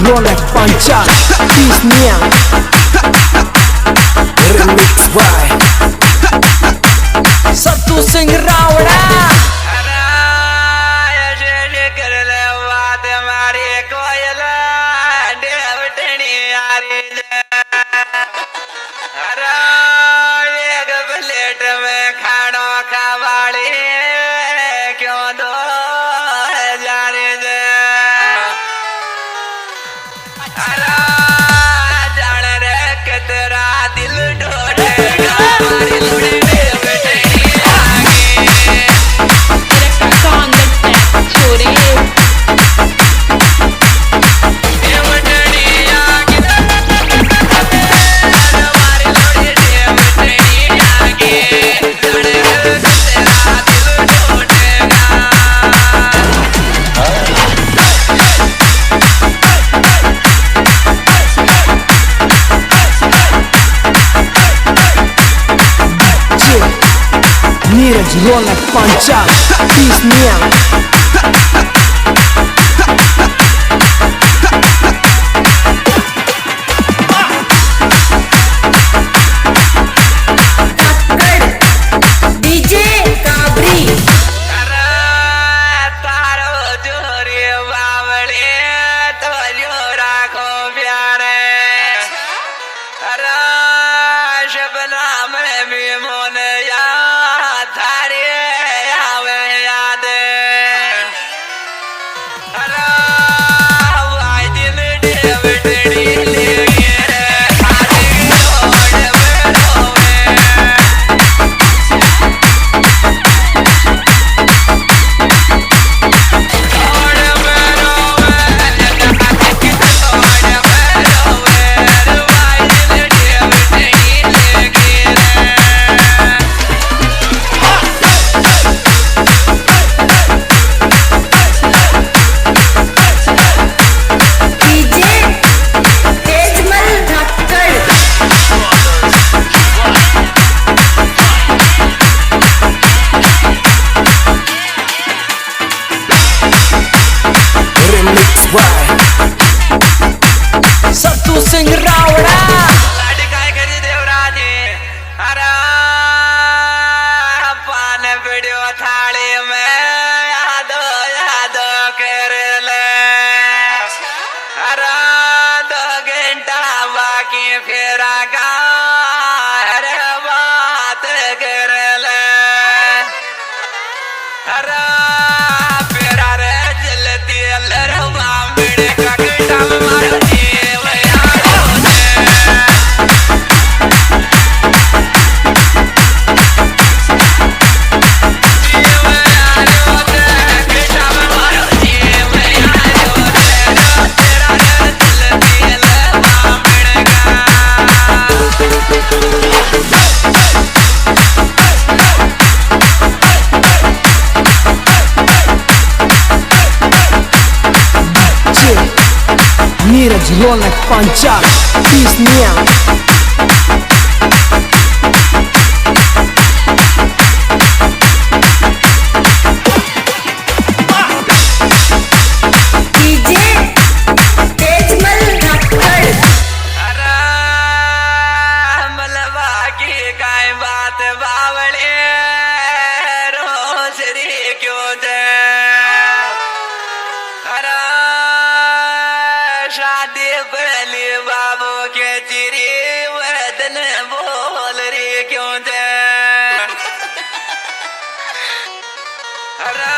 Rolex Pancar Disney Remix by Satu Sing Rawda Neeraj Rolex Panchal Disney Satu Sing Rawda लाडी काय करी देवराजे अरे पान वीडियो थाली में याद कर ले अरे 2 घंटा बाकी फिर आगा अरे बात कर ले अरे फिर अरे जलती अल्लाह मामड़े का घंटा मारो नीरज रोलेक्स पंचाल Disney शादी पहले बाबू के चिरी वदन बोल रे क्यों थे अरे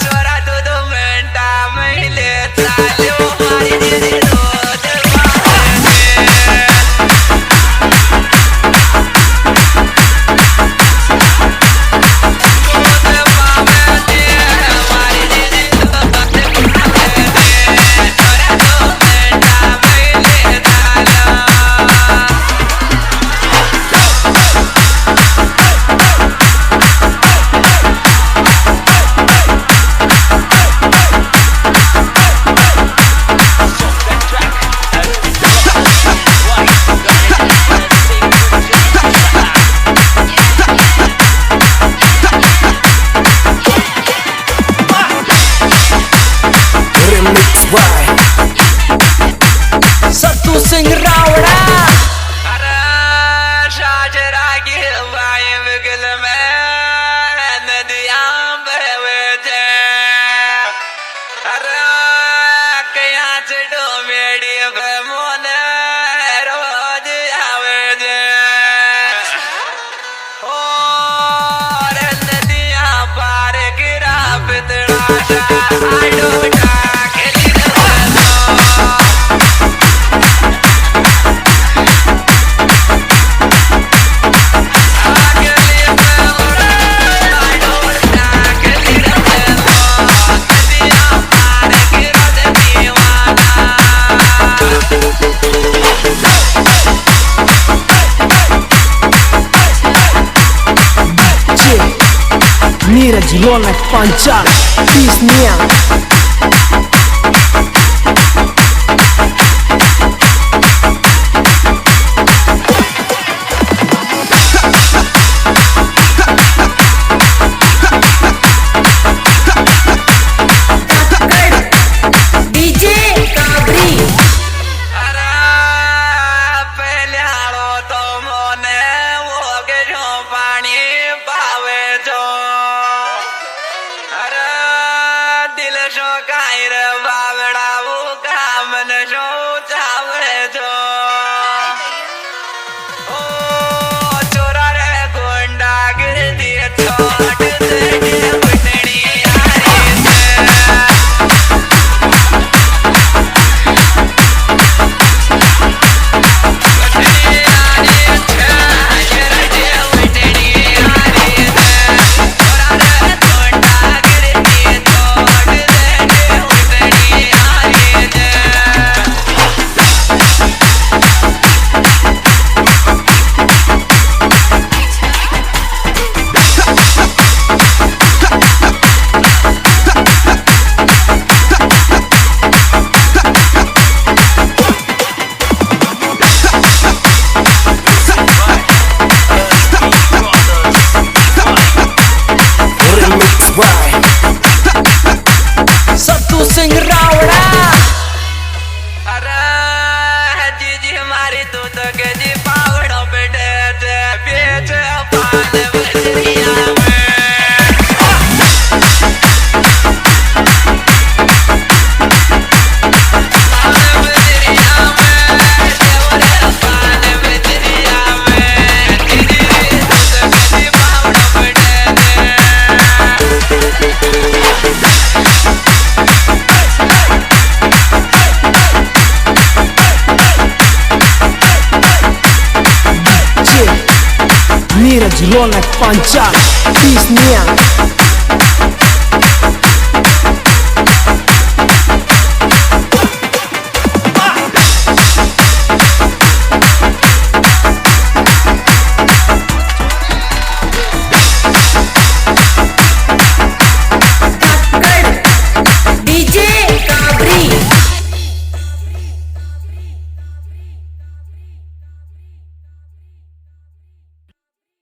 छोरा 2 मिनटा मिले चालो हमारी दीदी Hello नीरज रौनक पंचाल पीसनिया डीजे काबरी अरे पहले हारो तो मोने वो के जो पानी पावे जो अरे दिल शो कायर बावड़ा वो काम न शो चावे जो ओ चोरा रे गुंडा गिर दिए छोड़ दे बटनी यारी से सत्तू सिंह रावड़ा अरे जीजी हमारी तू तो के जी पावड़ों पे डे बेच पान बजरिया में पान बजरिया में देवरे पान बजरिया में जीजी तू तो के जी पावड़ों पे डे नीरज रौनक पंचाल पीसनिया